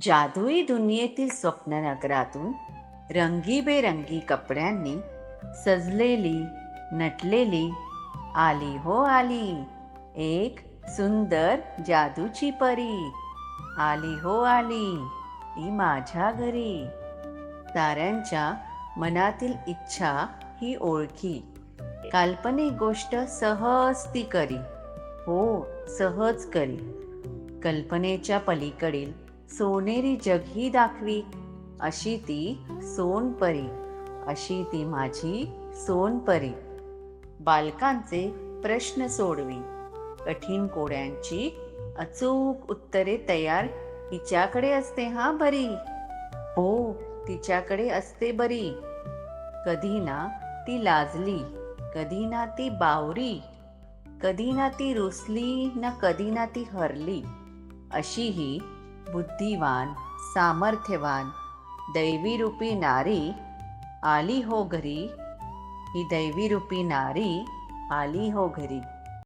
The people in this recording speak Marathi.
जादुई दुनियेतील स्वप्ननगरातून रंगीबेरंगी कपड्यांनी सजलेली नटलेली आली हो आली, एक सुंदर जादूची परी. आली हो आली ती माझ्या घरी. साऱ्यांच्या मनातील इच्छा ही ओळखी, काल्पनिक गोष्ट सहज ती करी. हो, सहज करी. कल्पनेच्या पलीकडील सोनेरी जगही दाखवी. अशी ती सोनपरी, अशी ती माझी सोनपरी. बालकांचे प्रश्न सोडवी, कठीण कोड्यांची अचूक उत्तरे तयार हिच्याकडे असते हा बरी. हो, तिच्याकडे असते बरी. कधी ना ती लाजली, कधी ना ती बावरी, कधी ना ती रुसली ना कधी ना ती हरली. अशी ही बुद्धिवान, सामर्थ्यवान, दैवी रूपी नारी आली हो घरी. ही दैवी रूपी नारी आली हो घरी.